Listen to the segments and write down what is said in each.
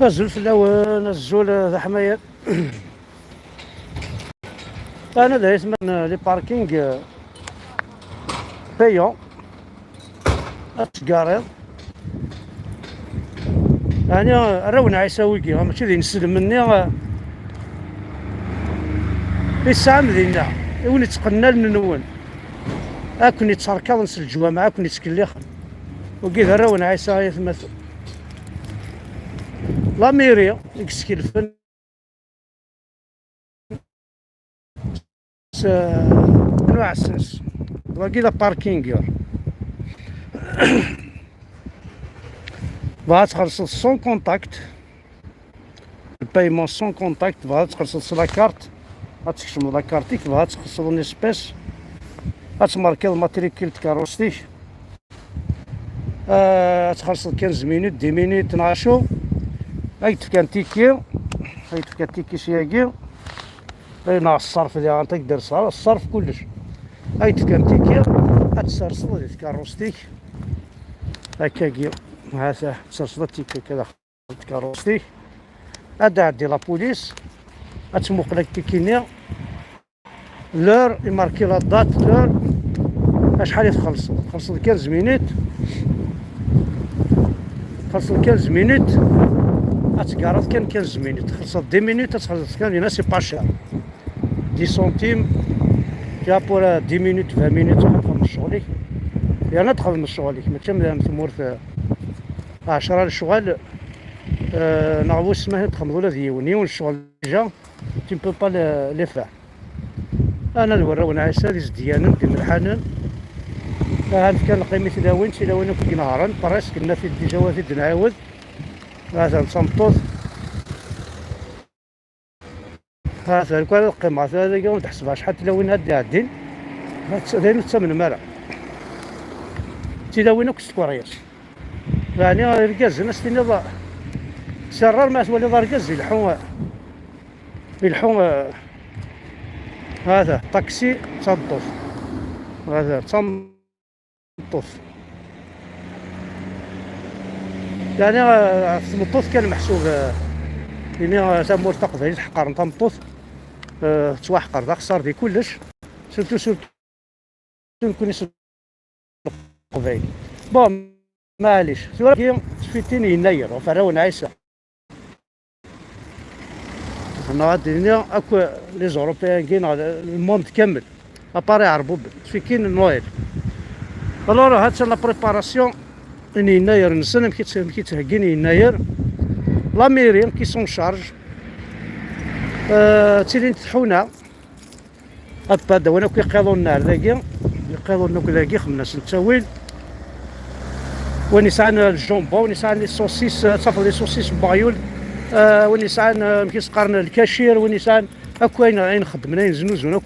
أزول فلاون الزول ذا حماية. أنا دا يسمى لي باركينغ بايون أتقاريض يعني راونا عيساويكي ماشي ذي نسلم مني الساعة مدينة وين يتقنى لنون أكون يتسركض نسل الجوامع أكون يتكلخ وكذا راونا عيسا يثمث لا ميري يكسكلفن انواع الساس وكذا باركينغ بغات تخلص سون كونتاكت البايمون سون كونتاكت بغات تخلص لاكارت غتكشم لاكارتيك بغات تخلص اون اسبيس غتماركي الماتريكيل تكاروستيك تخلص 15 مينوت 10 مينوت نعشو غيتفكا تيكي غيتفكا تيكي سياكي غينا الصرف اللي غنتقدر الصرف كلش غيتفكا تيكي غتسرسل ديك الكاروستيك هكاكي هذا تسرسل تيكي كذا الكاروستيك هدا عندي لابوليس غتموق لك تيكينيا لور يماركي لا دات لور شحال تخلص 15 مينوت 15 مينوت غتقارض كان 15 مينوت خلصت 10 مينوت تخلص كان هنا سي با شار 10 سنتيم جا بور 10 مينوت 20 مينوت تدخل من شغلك يعني تدخل من شغلك ماشي من ثمور 10 الشغل نعرفو اسمه تخمضو لا ديوني والشغل جا تي مبو با لي فاع انا الورا ونعيسه ديز ديانا دي مرحانن هاد كان قيمة تداوين كي نهارا براس كنا في الجوافي نعاود هذا نصمتوط هذا كان القيمة هذا كاع متحسبهاش حتى لوين هاد عادين هاد الثمن مالا تداوين كستكورياس يعني ركاز الناس تيني سرر ما تولي ركاز يلحون هذا طاكسي تصدف هذا تصمطوف يعني تصمطوف كان محسوب يعني تمور تقضي تحقر تمطوف تواحقر ذا خسر في كلش سيرتو نكون قضي بون معليش ولكن تفيتيني يناير وفراون عيسى حنا غادينا اكو لي زوروبيان كاين الموند كامل اباري عربوب في كاين نويل الوغ هاد لا بريباراسيون ان يناير نسن كيتهكين يناير لا ميري كي سون شارج تيلي نتحونا ابا دوانا كيقيضوا النار داكي يقيضوا لنا كلاكي خمس نتاويل ونسان الجombo ونسان لي سوسيس تصافى لي سوسيس بايول ونسان كيسقرنا الكاشير ونسان اكو عين خدمنا نزنوزون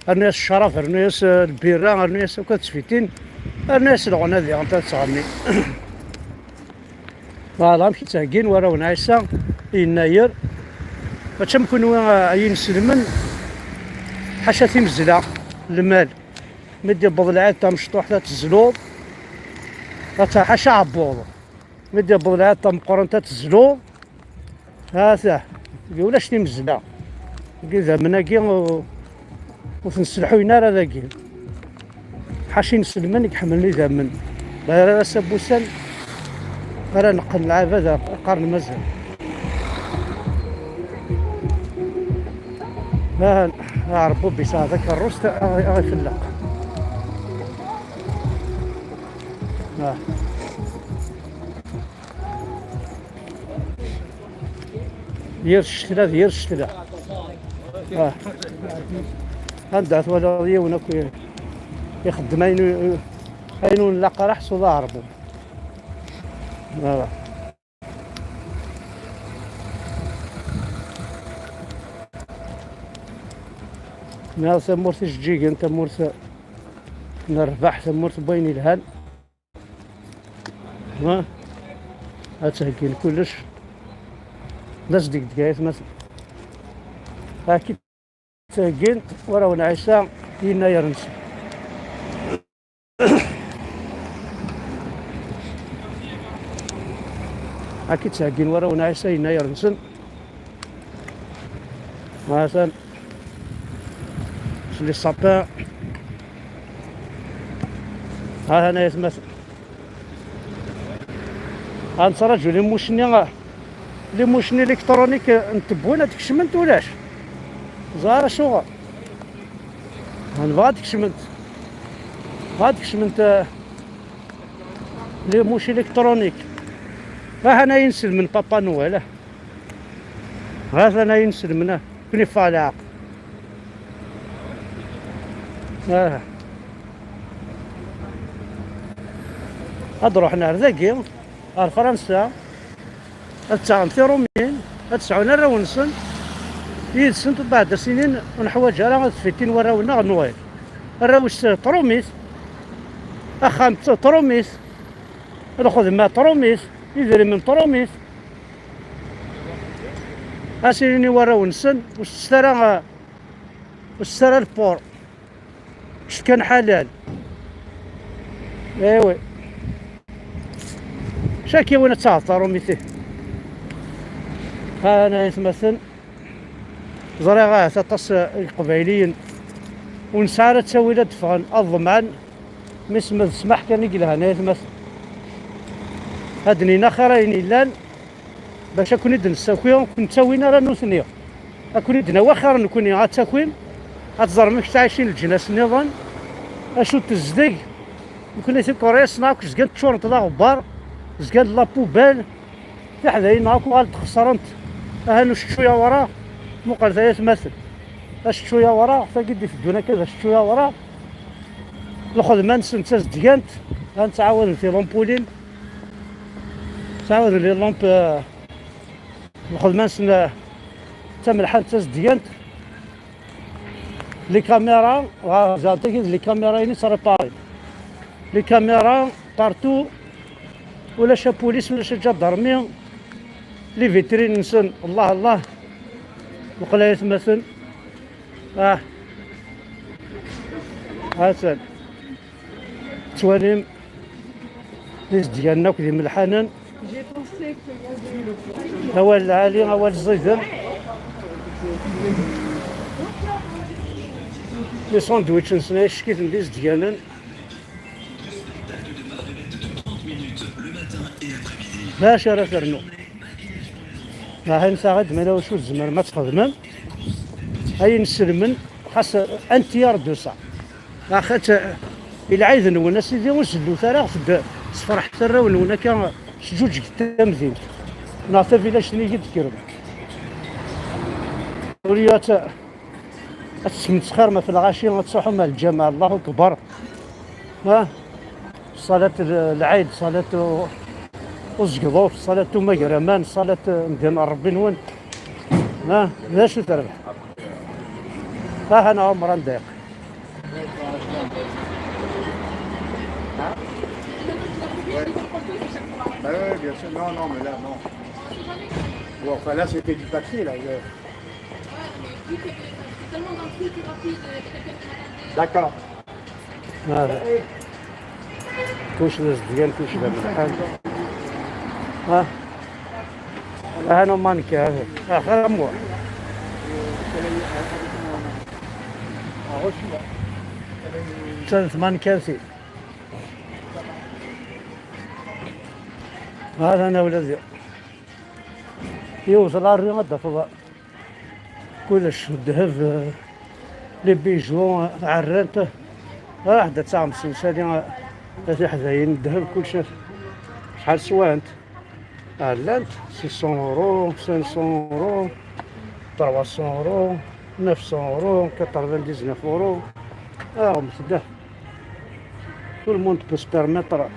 الناس الشرف الناس البيرة الناس كتسفيتين الناس الغنادي غنتا تصغرني فوالا مشيت تاكين ورا ونعيسى يناير باش نكونوا عين سلمن حاشا تيمزلا المال مدي بضلعات تاع مشطوح تاع الزلوط تاع حاشا عبوض مدي بضلعات تاع مقرن تاع الزلوط هذا ولاش تيمزلا كذا مناكي وتنسلحو ينار هذاكي حاشي نسلمن يحملني ذا من راه سبوسان راه نقل العاب هذا قرن مازال ها ربي هذاك الروس غيفلق ديال الشتلا هندعت ولا ديالنا يخدم عينو نلاقى رحس ولا هربو نا ثمورت الجيج انت مورت نربح ثمورت بين الهان هاتهكين كلش داز ديك دقايق مثلا هاكي تهكين ورا نعيسى يناير نسى هاكي تساقين ورا ونعيسا يناير نسن مثلا لي سابان. ها هنا يتمثل غنتراجعو لي موشني الكترونيك نتبعونا ديك الشمنت ولاش زهره شغل غنبغى ديك الشمنت لي موشي الكترونيك. ها هنا ينسل من بابا نويل هذا انا ينسل منه كوني فالع هاد روحنا ذاكي فرنسا تاعهم في رومين تسعونا راونسن يدسن بعد سنين ونحواجها راه فيتين وراونا غنويل راوش تروميس اخام تروميس ناخذ ما تروميس يدري من تروميس اسيني وراونسن واشترى البور شت كان حلال ايوي شاكي وين تعطروا مثل. ها انا يتمثل زريغه تطس القبيليين ونسارة تسوي له دفغن الضمان مسمى سمح كان يقلها انا يتمثل هادني ناخرين إلان باش اكون يد نساكويهم كنت سوينا راه نوثنيا اكون يدنا واخر نكون غاتاكوين غتزرمك تعيشين الجناس النظام اشو تزدق يكون في كوريا سناك زكان تشورنت دا غبار زكان لا بوبال تحداين معاكم غالت خسرنت هانو شويه ورا مقال ثلاث مثل اش شويه ورا فقدي في الدنيا كذا شويه ورا ناخذ مانسن تاز ديانت غنتعاون في لامبولين تعاون لي لامب ناخذ مانسن تم الحال تاز ديانت لي كاميرا زعما لي كاميرا يني سريباري لي كاميرا بارتو ولا شا بوليس ولا شا جدرمي لي فيترين نسن الله وقلا يتمثل هاسن تواليم ليس ديالنا وكذي من الحنان هو العالي هو الزيدر لي ساندويتش نسنا شكيت ليس ديالنا باش راه فرنو ما هنساعد ما واش الزمر ما تخدمم هاي نسلمن خاص انتيار دو سا اخات الى عايز نونا سيدي ونسلو ثرا صفرح ثرا ونونا كان جوج تمثيل نعطي فيلاش نيجي تكرم وليات تسمتخر ما في الغاشي غتصحوا مع الجماعه الله اكبر صلاة العيد صلاة وزقضوف صلاة مقرمان صلاة مدينة ربي نون لا شو تربح أنا عمر نديق bien sûr, non, mais là, non. Bon, enfin là, c'était du papier, là. D'accord. كوش ديال كوش ديال الحال انا مانك هذا اخر مو ثلاث مانكاسي هذا انا ولدي يوصل على الرياض فضاء كلش الذهب لي بيجو عرانته واحدة تاع 50 سنة حذاين الذهب كلشي شحال سوانت لانت 600 اورو 500 اورو 300 اورو 900 اورو 99 اورو مسده كل موند بو سبيرمتر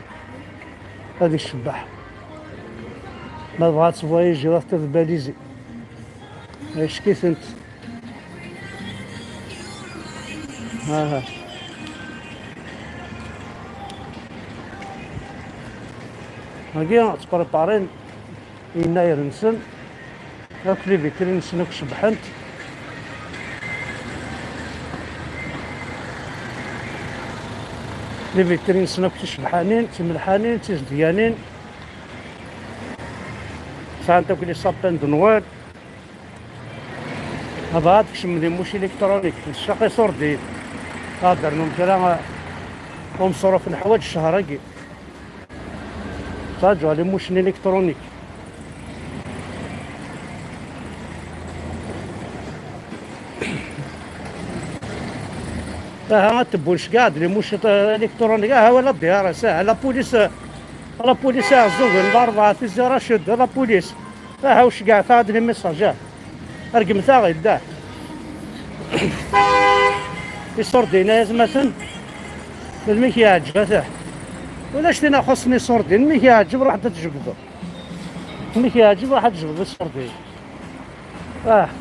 هذيك الشباح ما بغات تفوايجي راه تذباليزي اش كيف انت ها هاكي تبريبارين يناير نسن هاك لي فيترين نسنك شبحنت لي فيترين نسنك تشبحانين تملحانين تزديانين سانتا كلي سابان دو نوال هذا تكشم دي موش الكترونيك الشاقي صوردي هادر نوم كلا ومصروف الحوايج الشهرقي تاجو على موش الكترونيك ها تبونش قاعد لي موش الكترونيك ها ولا الديار ساعه لا بوليس عزوق الاربعه في الزرا شد لا بوليس ها واش كاع فاد لي ميساج ارقم ثا غدا يصور دينا مثلا بالميك يعجب ثا ولا شتينا خصني صور دين الميك يعجب راح تجبدو الميك يعجب راح تجبدو الصور دين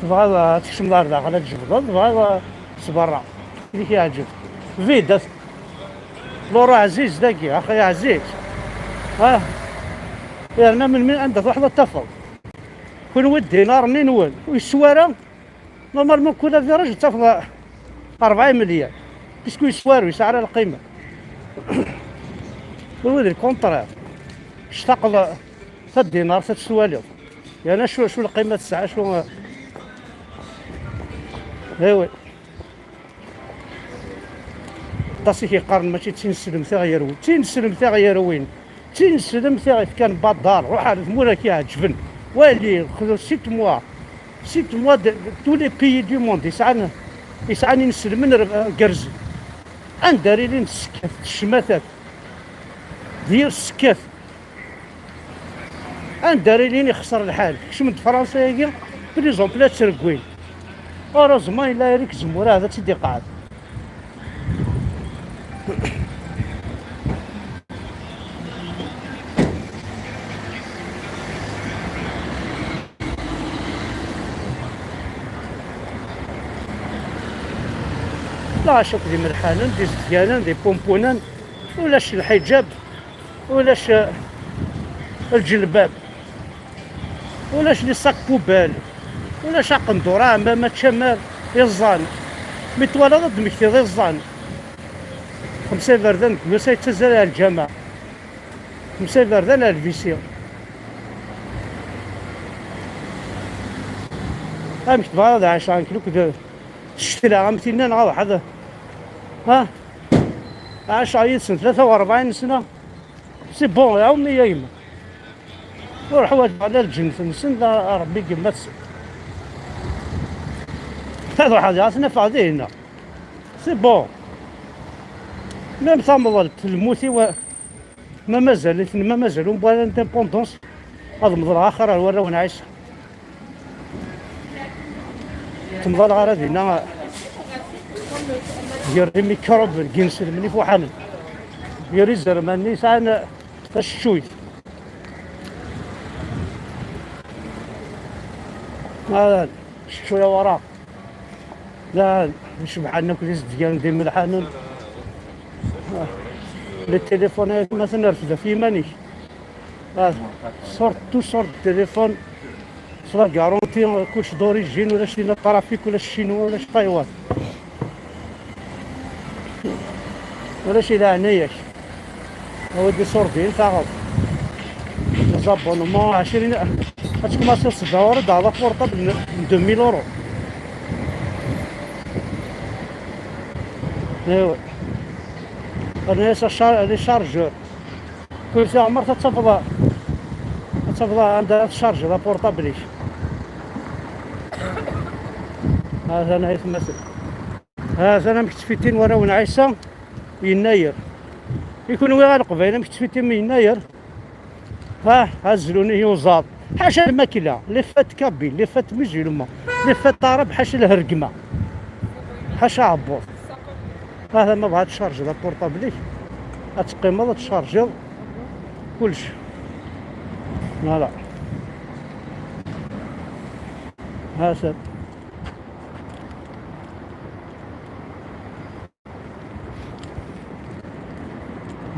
تبغى تكشم دار داخل تجبدو تبغى صبرا الميك يعجب فيدا لورا عزيز داكي اخي عزيز يعني من عندك واحد الطفل كون ودي نار منين نول ويسوارا نورمالمون كل في راجل تفضل 4 مليون باسكو يسوارو يسعر القيمة ولودي الكونترير اشتاق 3 دينار 3 سوالف يعني شو القيمة الساعة شو ايوا طاسي كيقارن ماشي تنسلم ثا غير وين تنسلم ثا غير وين تنسلم ثا كان بادار روح على ثمورا كيعجبن والي خذوا 6 موا 6 موا تو لي بيي دو موند يسعني نسلم من قرزي انداري لي نسكت الشماتات ديال السكات انداري لي يخسر الحال كشمد فرنسا هي بريزومبل لا تسرقوين اوروزمون الا يريك زمور هذا تيدي قاعد لا شوف دي مرحانن دي زديانن دي بومبونان ولاش الحجاب ولاش الجلباب ولاش لي صاك بوبال ولاش قندورة ما تشمر يزان متوالا ضد مكتي يزان 5 فردان كلوسا يتزال على الجامعة 5 فردان على الفيسيون مش تبغى هذا 10 كيلو كذا تشتري غامتينا نغا واحد 10 سنة 43 سنة سي بون يا أمي يا يما والحوايج على الجنة نسن ربي كما تسن هذا واحد يعطينا فاضي هنا سي بون ميم ثمضل الموتي ما مازالوا بوالا انديبوندونس هذا مضر آخر وراو نعيش تمضل غير هنا يري ميكروب الجنس مني فوحنا يري زرماني ساعة الشوي هذا شوية وراء لا شبحنا كل ديال ندير ملحانون التليفون مثلا رفده في مانيش صورت التليفون صورت كارونتي كلش دوريجين ولا شرينا الطرافيك ولا الشينوا ولا تايوان ولا شي لعنياش هو دي صورتين فقط جابونمون 20 هتكماسي 7 ورد على فورطة ب 2000 اورو ايوا انا لي شارجور كل ساعة عمر تتفضى عندها الشارج لا بورطابليش هذا انا يتمثل هذا انا مكتفيتين وانا ونعيسة يناير يكون وين القبيله مكتفيتين من يناير هزلوني يوزاط حاشا الماكله اللي فات كابي اللي فات مجلمه اللي فات طارب حاشا الهرقمه حاشا عبور هذا ما بغات تشارجي لا بورطابلي غتقيم تشارجي كلشي فوالا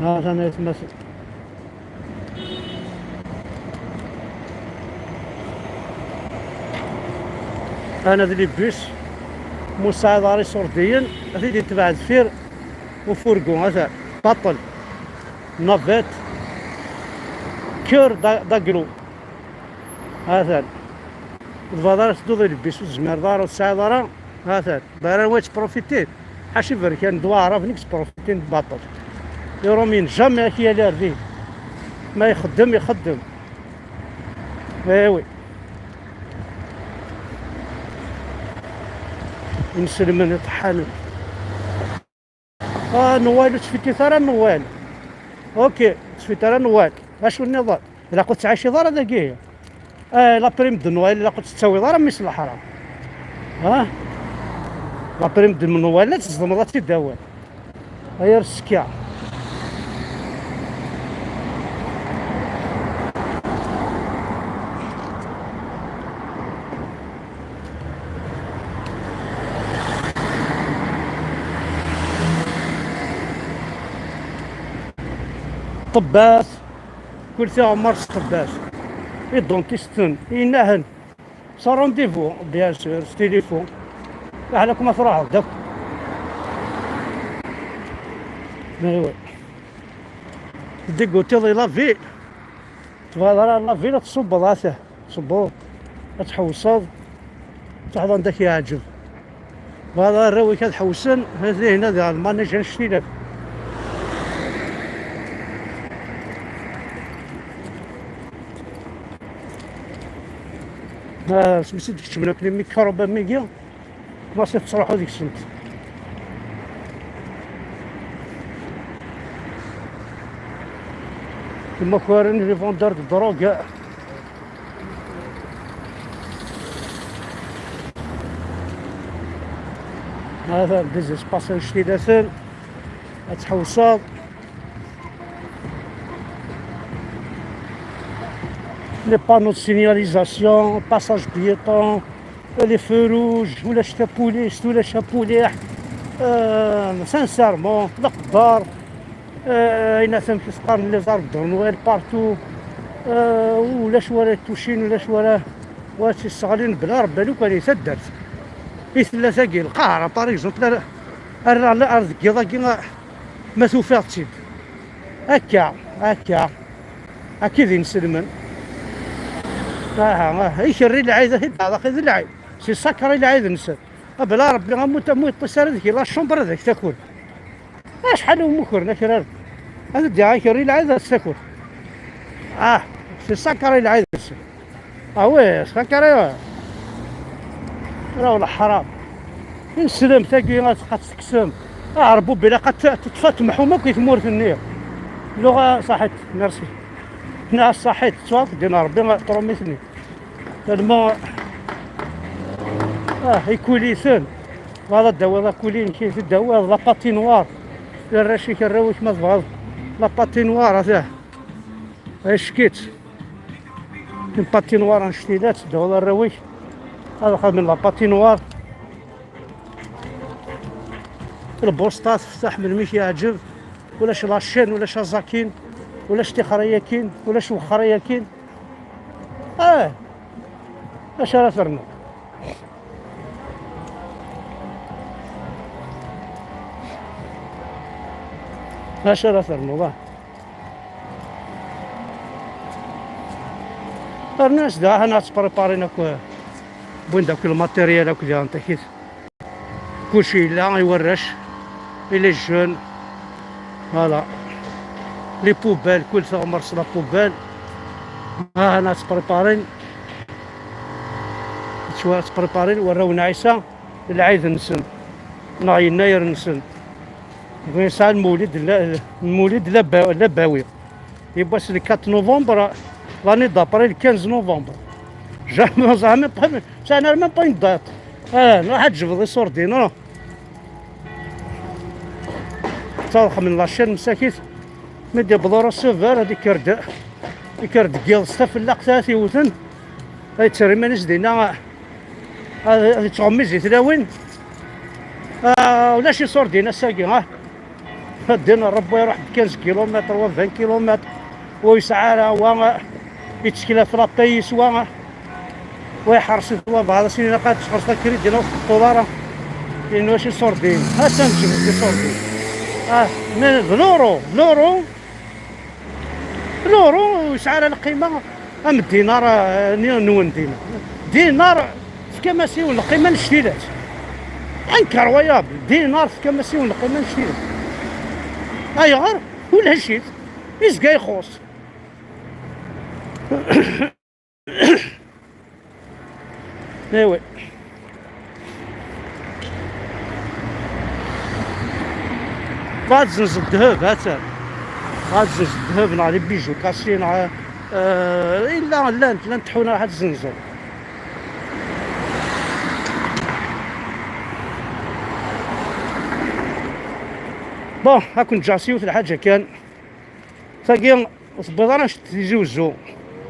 هذا أنا يتمثل أنا ذي بيس مساعد على سرديا هذي تبع الفير وفورقون هذا بطل نافيت كور داكرو هذا الفضارة تدوض يلبسو الزمار دارو تسعة دارا هذا بارا واش بروفيتين حاشي كان دوارة فينيكس بروفيتين باطل يرومين جامي كي لاردين ما يخدم ايوي نسلم يطحن نوال تفيتي ثرى نوال اوكي تفيتي ثرى نوال اشو النظام الا قلت عايشي دار دقيقه لا بريم دو نوال الا قلت تسوي دار مش الحرام لا بريم دو نوال لا تزدم تداول هي السكيا طباس كل ساعة مرس طباس الدونتيستن ينهن سا رونديفو بيان سور تليفون عليكم ما تروحوا داك ايوا ديكو تيضي لافي تفضل لافي لا تصب راسه تصبو تحوصل تحضن داك يعجب هذا الراوي كتحوسن هذه هنا ديال الماني جا نشتي لك سميتو ديك الشمنة كلي ميكروبا ميكيا ما تروحو ديك السنت كما كوارن لي فوندور دو دروغ هذا ديز اسباس نشتي داسن تحوصات les panneaux de signalisation, passage piéton, les feux rouges, ولا شتا بوليس ولا شتا بوليح سانسيرمون القدار هنا ثم كيسقارن لي زارب دو نويل بارتو ولا شوارع توشين ولا شوارع واتي الصغالين بلا ربي لو كان يتدرت ثلاثة كي القاهرة باغ اكزومبل راه لا ارض كي ما توفيقتي هكا ذي نسلمن يشري العايده هذا خذ العايد سي سكر العايد نسى بلا ربي غموت اتصال هذيك لا الشومبر هذاك تاكل شحال هو مكر كرار هذا دي يشري العايد تاكل سي سكر العايد نسى وي سكر راه ولا حرام نسلم تاكي غتبقى تقسم ربو بلا قد تطفات محومه كيتمور في النير لغه صحيت ميرسي هنا صحيت تصواب دينا ربي تروميتني تالمون يكوليسن هذا الدواء هذا كولين كيف الدواء لا باتينوار الراشي كنراويش ما تبغى لا باتينوار هذا شكيت الباتينوار نشتيلات الدواء الراويش هذا خد من لا باتينوار البوسطات تفتح من مش يعجب ولا شي لاشين ولا شي زاكين ولا شتي خرياكين ولا شو خرياكين اش راه فرنا اش راه فرنا والله الناس دا هنا تبريبارينا بوين داك الماتيريال هاك ديال نتاكيت كلشي لا يورش لي جون فوالا لي بوبال كل ساعة مرس لا بوبال هنا تبريبارين شويه تبريبارين وراو نعيسة العيد نسن نهار يناير نسن بغي ساعة المولد لباوي يبقى سي 4 نوفمبر لاني دابري 15 نوفمبر جامي زعما با انا ميم با اون دات نروح تجبد يصور دينا تاخذ من لاشين مساكيت مدي بذور السوفر هذيك كرد كيل صف اللقطات يوثن هاي تشري مانيش دينا هذه تغمز تلاوين ولا شي صور دينا ساقي دينا ربي يروح 15 كيلومتر و 20 كيلومتر ويسعى و يتشكل في لابيس ويحرس بعض السنين قد تحرس الكريد ديالو في الدولار لانه شي صور دين تنجم في صور دين من لورو يسعى القيمه ام الدينار نون دينار في كماسي القيمه نشتيلات انكرويابل دينار في كماسي القيمه نشتيلات غير ولا شيء يزكا يخص ايوه غاد زنز الذهب هاتان غاد زنز الذهب نهار بيجو كاسي نهار لا نتحونا واحد الزنزو بون هاكو نجاسيو في الحاجه كان تاكي في البيضانه تيجوزو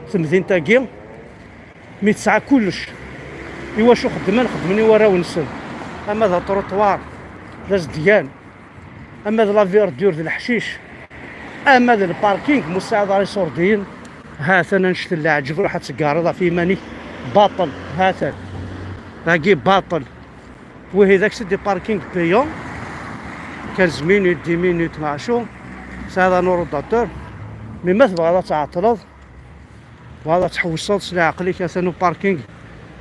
في المدينه تاكي مي تسعى كلش ايوا شو خدمني ورا ونسن اما ذا طروطوار داز ديان اما ذا لافيردور ديال الحشيش اما ذا الباركينغ مساعدة سوردين هاتنا نشت اللي عجب روح تقارضها في ماني باطل هاتنا باقي باطل وهي ذاك سيدي باركينغ بيون 15 مينوت 10 مينوت مع شو هذا نور الداتور مي ما تبغى تعطلض وهذا تحوصل سلا عقليك ثانو باركينغ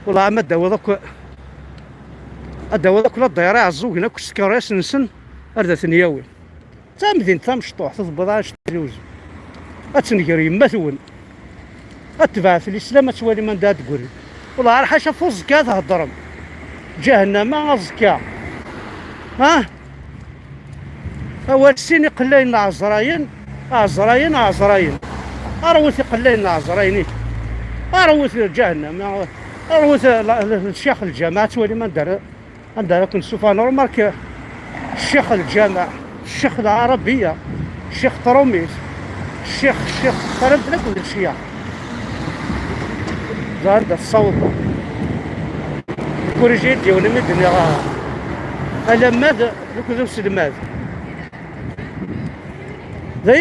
والله ما داو ذاك كل الدايره عزوق هنا كل سكراس نسن اردا ثنياوي تا مدينة تا مشطوح تضبط تجوز اتنقري مثون اتبع في الاسلام توالي من دا تقولي والله راح شافوا الزكاة تهضرم جهنم ما الزكاة ها اول سيني قلاين عزراين اروثي قلاين عزرايني اروث جهنم اروث الشيخ الجامع توالي من دار كنت سوفا نورمال الشيخ الجامع الشيخ العربية الشيخ طروميس الشيخ قربت لك ولا الشيخ زار دا الصوت كوريجيت ديالي مدني راه الا ماذا لك ذو سلماد ذا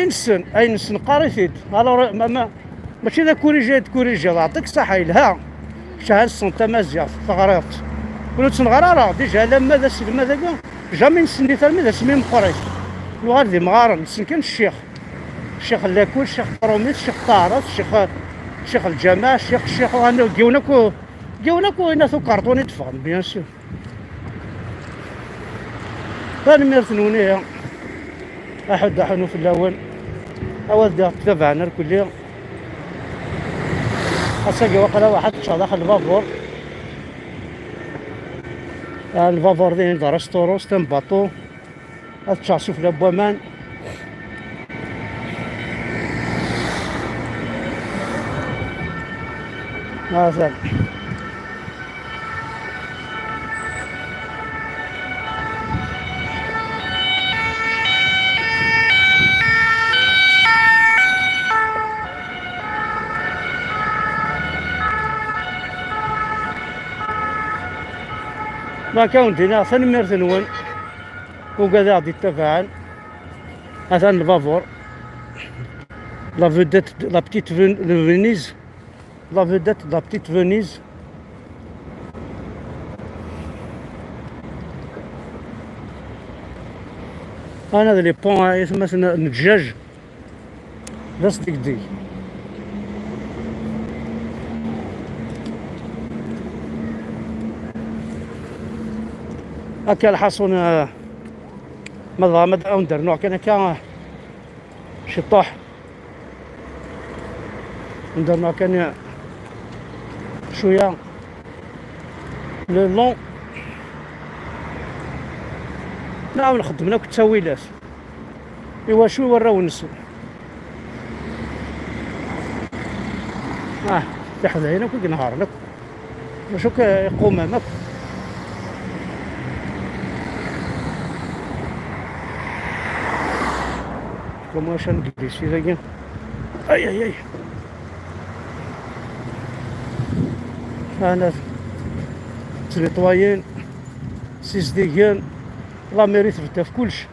ينسن قارثيت ما ماشي ذا كوريجي يعطيك الصحة يلها شهر سنتا مازيغ تغريط ولو تنغرارا ديجا لما ذا سلماد هكا جامي نسني ثالمي ذا سمي مقريش الوغاد ذي مغارن نسن كان الشيخ اللاكول الشيخ طروميس الشيخ طارس الشيخ الجامع الشيخ وانا جاوناكو هنا ثو كارطوني تفهم بيان سور ثاني ميرثنونيها احد حنو في الاول اول دا تبعنا الكلية اساقي وقلا واحد داخل الفافور الفافور ذي دا رستورو ستان باطو اتشاسو في لابوامان هذا ما كان دينا ثاني ميرثنون وكذا غادي يتفاعل هذا الفافور لا فيديت لا بتيت فينيز لا فيديت لا بتيت فينيز انا هذا لي بون يسمى الدجاج لاصدق دي هكا الحصون ماذا ندير نوع كان هكا شطوح ندير نوع كان شويه لو لون نعاود نخدم لك التاويلات ايوا شو وراو نسو تحت عينك وينهار لك شو يقوم امامك واش نجلس في ذاك اي انا تريطوايين سيس ديكان لا ميريت تبدا في كلشي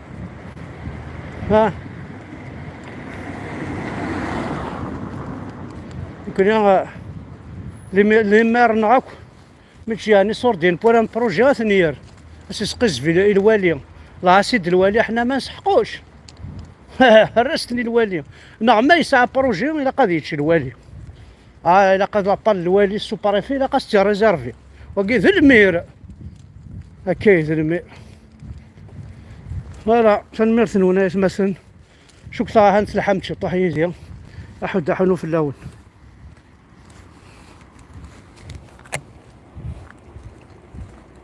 يمكن لي مير نعاك ماشي يعني صور ديال بوران بروجي ثنيير اسقز في الوالي لا سيد الوالي حنا ما نسحقوش هرستني الوالي نعم ما يسعى بروجي الى قضيتش الوالي الا قد لابال الوالي السوبريفي لا قاس ريزيرفي وكي ذا المير هكاي ذا المير فوالا تنمير ثنوناس مثلا شو كثر هانت لحمت شي طاح يزيا احد حنو في اللون